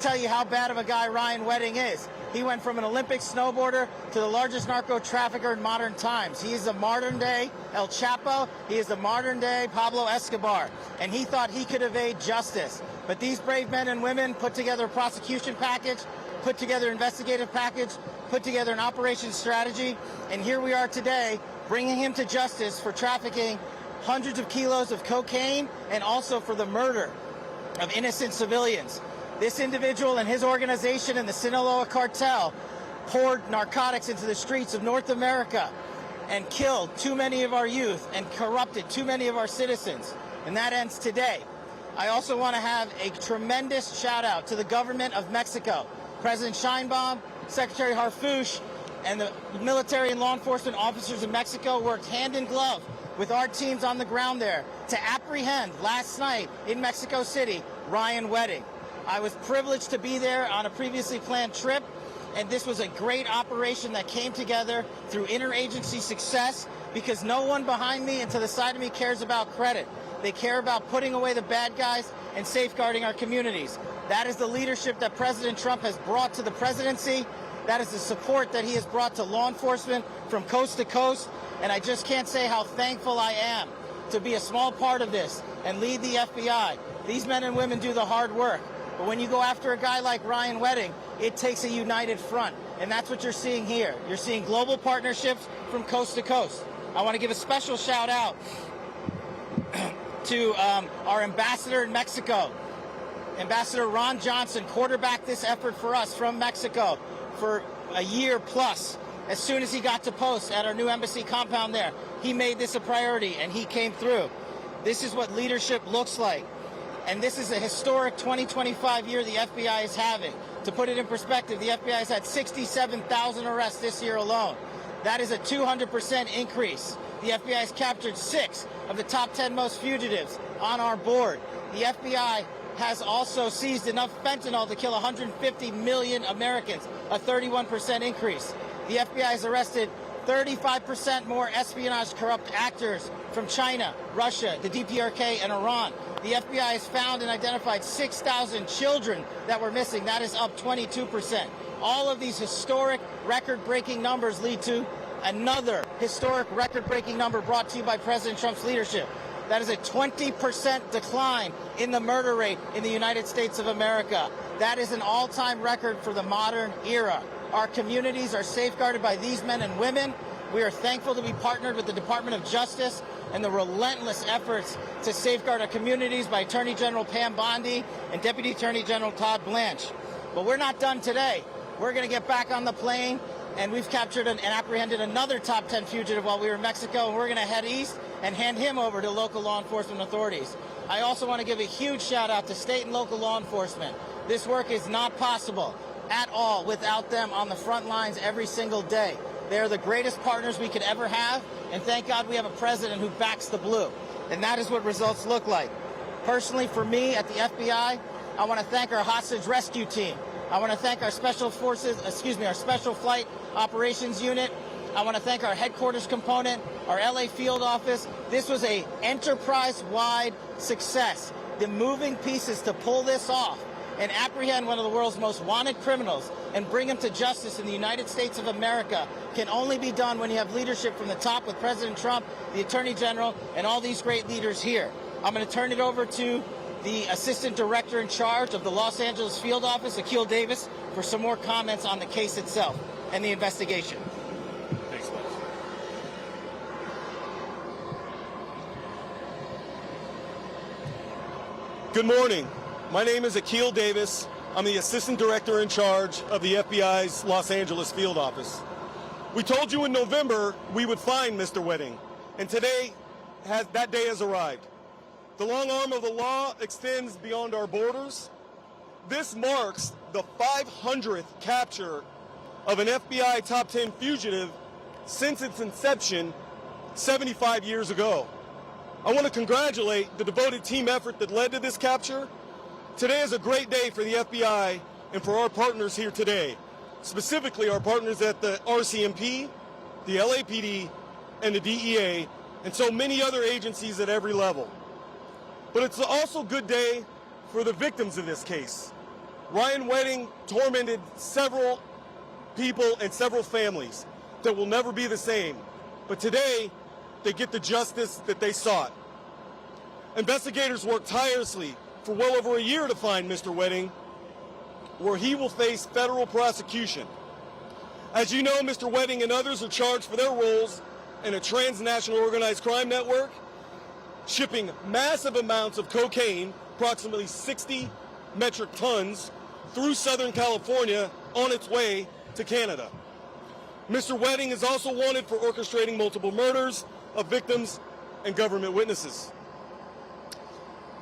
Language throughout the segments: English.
Tell you how bad of a guy Ryan Wedding is. He went from an Olympic snowboarder to the largest narco trafficker in modern times. He is a modern-day El Chapo. He is the modern-day Pablo Escobar. And he thought he could evade justice. But these brave men and women put together a prosecution package, put together an investigative package, put together an operations strategy, and here we are today bringing him to justice for trafficking hundreds of kilos of cocaine and also for the murder of innocent civilians. This individual and his organization and the Sinaloa cartel poured narcotics into the streets of North America and killed too many of our youth and corrupted too many of our citizens. And that ends today. I also want to have a tremendous shout out to the government of Mexico. President Sheinbaum, Secretary Harfouche, and the military and law enforcement officers in Mexico worked hand in glove with our teams on the ground there to apprehend last night in Mexico City Ryan Wedding. I was privileged to be there on a previously planned trip, and this was a great operation that came together through interagency success because no one behind me and to the side of me cares about credit. They care about putting away the bad guys and safeguarding our communities. That is the leadership that President Trump has brought to the presidency. That is the support that he has brought to law enforcement from coast to coast. And I just can't say how thankful I am to be a small part of this and lead the FBI. These men and women do the hard work. But when you go after a guy like Ryan Wedding, it takes a united front. And that's what you're seeing here. You're seeing global partnerships from coast to coast. I want to give a special shout out to our ambassador in Mexico. Ambassador Ron Johnson quarterbacked this effort for us from Mexico for a year plus. As soon as he got to post at our new embassy compound there, he made this a priority and he came through. This is what leadership looks like. And this is a historic 2025 year the FBI is having. To put it in perspective, the FBI has had 67,000 arrests this year alone. That is a 200% increase. The FBI has captured 6 of the top 10 most fugitives on our board. The FBI has also seized enough fentanyl to kill 150 million Americans, a 31% increase. The FBI has arrested 35% more espionage corrupt actors from China, Russia, the DPRK, and Iran. The FBI has found and identified 6,000 children that were missing. That is up 22%. All of these historic record-breaking numbers lead to another historic record-breaking number brought to you by President Trump's leadership. That is a 20% decline in the murder rate in the United States of America. That is an all-time record for the modern era. Our communities are safeguarded by these men and women. We are thankful to be partnered with the Department of Justice and the relentless efforts to safeguard our communities by Attorney General Pam Bondi and Deputy Attorney General Todd Blanche. But we're not done today. We're going to get back on the plane, and we've captured and apprehended another top 10 fugitive while we were in Mexico, and we're going to head east and hand him over to local law enforcement authorities. I also want to give a huge shout out to state and local law enforcement. This work is not possible at all without them on the front lines every single day. They are the greatest partners we could ever have, and thank God we have a president who backs the blue. And that is what results look like. Personally, for me at the FBI, I want to thank our hostage rescue team. I want to thank our special flight operations unit. I want to thank our headquarters component, our LA field office. This was an enterprise-wide success. The moving pieces to pull this off and apprehend one of the world's most wanted criminals and bring him to justice in the United States of America can only be done when you have leadership from the top with President Trump, the Attorney General, and all these great leaders here. I'm going to turn it over to the Assistant Director in charge of the Los Angeles Field Office, Akil Davis, for some more comments on the case itself and the investigation. Thanks, Miles. Good morning. My name is Akil Davis. I'm the Assistant Director in charge of the FBI's Los Angeles Field Office. We told you in November we would find Mr. Wedding, and today that day has arrived. The long arm of the law extends beyond our borders. This marks the 500th capture of an FBI top 10 fugitive since its inception 75 years ago. I want to congratulate the devoted team effort that led to this capture. Today is a great day for the FBI and for our partners here today, specifically our partners at the RCMP, the LAPD, and the DEA, and so many other agencies at every level. But it's also a good day for the victims of this case. Ryan Wedding tormented several people and several families that will never be the same. But today, they get the justice that they sought. Investigators worked tirelessly for well over a year to find Mr. Wedding, where he will face federal prosecution. As you know, Mr. Wedding and others are charged for their roles in a transnational organized crime network, shipping massive amounts of cocaine, approximately 60 metric tons, through Southern California on its way to Canada. Mr. Wedding is also wanted for orchestrating multiple murders of victims and government witnesses.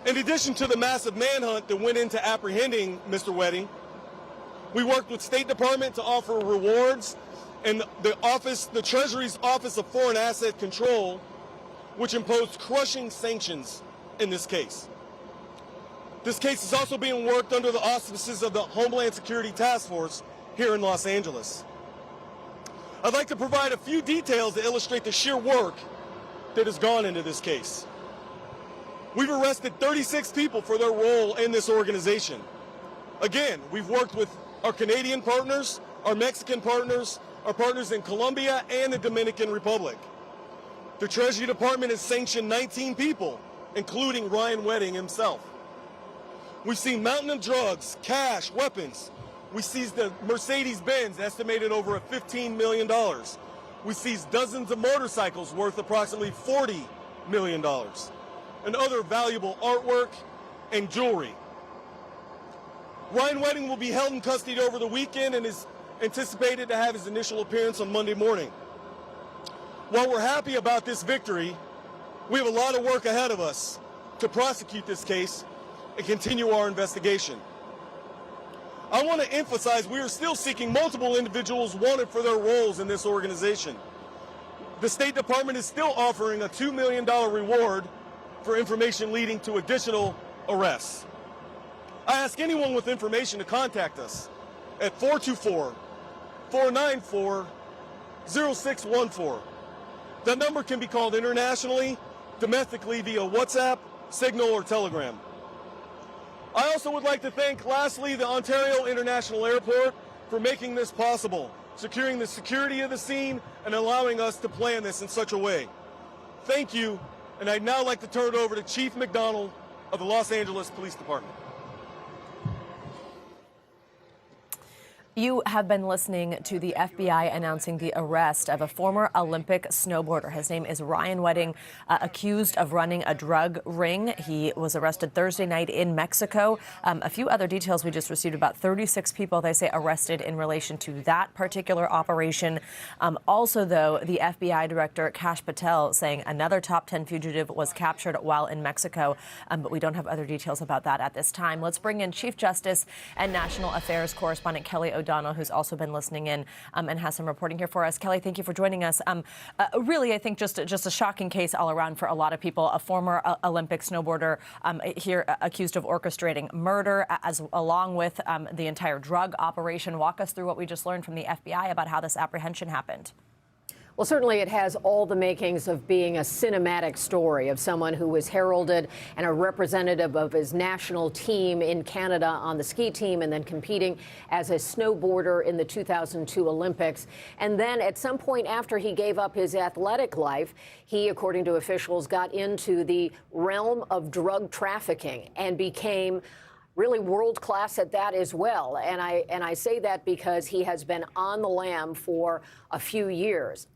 In addition to the massive manhunt that went into apprehending Mr. Wedding, we worked with State Department to offer rewards and the Treasury's Office of Foreign Asset Control, which imposed crushing sanctions in this case. This case is also being worked under the auspices of the Homeland Security Task Force here in Los Angeles. I'd like to provide a few details to illustrate the sheer work that has gone into this case. We've arrested 36 people for their role in this organization. Again, we've worked with our Canadian partners, our Mexican partners, our partners in Colombia and the Dominican Republic. The Treasury Department has sanctioned 19 people, including Ryan Wedding himself. We've seen mountain of drugs, cash, weapons. We seized the Mercedes-Benz, estimated over $15 million. We seized dozens of motorcycles worth approximately $40 million, and other valuable artwork and jewelry. Ryan Wedding will be held in custody over the weekend and is anticipated to have his initial appearance on Monday morning. While we're happy about this victory, we have a lot of work ahead of us to prosecute this case and continue our investigation. I want to emphasize we are still seeking multiple individuals wanted for their roles in this organization. The State Department is still offering a $2 million reward for information leading to additional arrests. I ask anyone with information to contact us at 424-494-0614. That number can be called internationally, domestically via WhatsApp, Signal, or Telegram. I also would like to thank, lastly, the Ontario International Airport for making this possible, securing the security of the scene and allowing us to plan this in such a way. Thank you, and I'd now like to turn it over to Chief McDonald of the Los Angeles Police Department. You have been listening to the FBI announcing the arrest of a former Olympic snowboarder. His name is Ryan Wedding, accused of running a drug ring. He was arrested Thursday night in Mexico. A few other details we just received: about 36 people, they say, arrested in relation to that particular operation. Also, though, the FBI director, Kash Patel, saying another top 10 fugitive was captured while in Mexico, but we don't have other details about that at this time. Let's bring in Chief Justice and National Affairs correspondent Kelly O'Donnell, who's also been listening in and has some reporting here for us. Kelly, thank you for joining us. Really, I think just a shocking case all around for a lot of people. A former Olympic snowboarder here accused of orchestrating murder, along with the entire drug operation. Walk us through what we just learned from the FBI about how this apprehension happened. Well, certainly it has all the makings of being a cinematic story of someone who was heralded and a representative of his national team in Canada on the ski team, and then competing as a snowboarder in the 2002 Olympics. And then at some point after he gave up his athletic life, he, according to officials, got into the realm of drug trafficking and became really world-class at that as well. And I say that because he has been on the lam for a few years.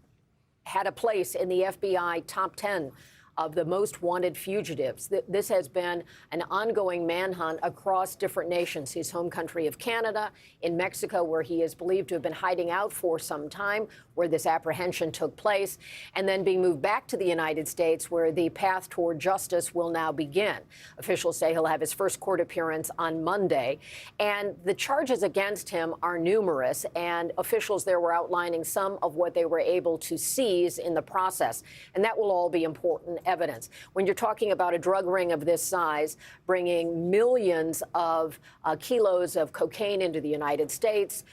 Had a place in the FBI top 10 of the most wanted fugitives. This has been an ongoing manhunt across different nations. His home country of Canada, in Mexico, where he is believed to have been hiding out for some time, where this apprehension took place, and then being moved back to the United States, where the path toward justice will now begin. Officials say he'll have his first court appearance on Monday, and the charges against him are numerous, and officials there were outlining some of what they were able to seize in the process, and that will all be important evidence. When you're talking about a drug ring of this size, bringing millions of kilos of cocaine into the United States,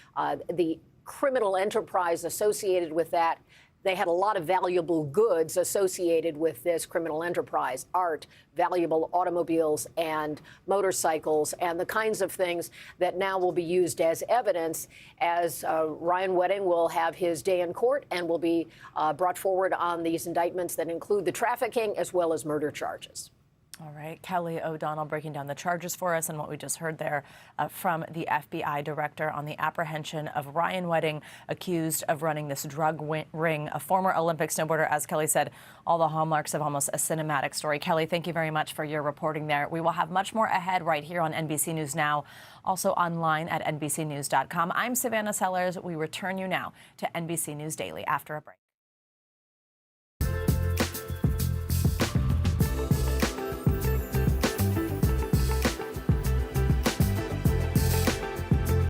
the criminal enterprise associated with that, they had a lot of valuable goods associated with this criminal enterprise: art, valuable automobiles and motorcycles, and the kinds of things that now will be used as evidence as Ryan Wedding will have his day in court and will be brought forward on these indictments that include the trafficking as well as murder charges. All right, Kelly O'Donnell breaking down the charges for us and what we just heard there from the FBI director on the apprehension of Ryan Wedding, accused of running this drug ring, a former Olympic snowboarder. As Kelly said, all the hallmarks of almost a cinematic story. Kelly, thank you very much for your reporting there. We will have much more ahead right here on NBC News Now, also online at NBCnews.com. I'm Savannah Sellers. We return you now to NBC News Daily after a break.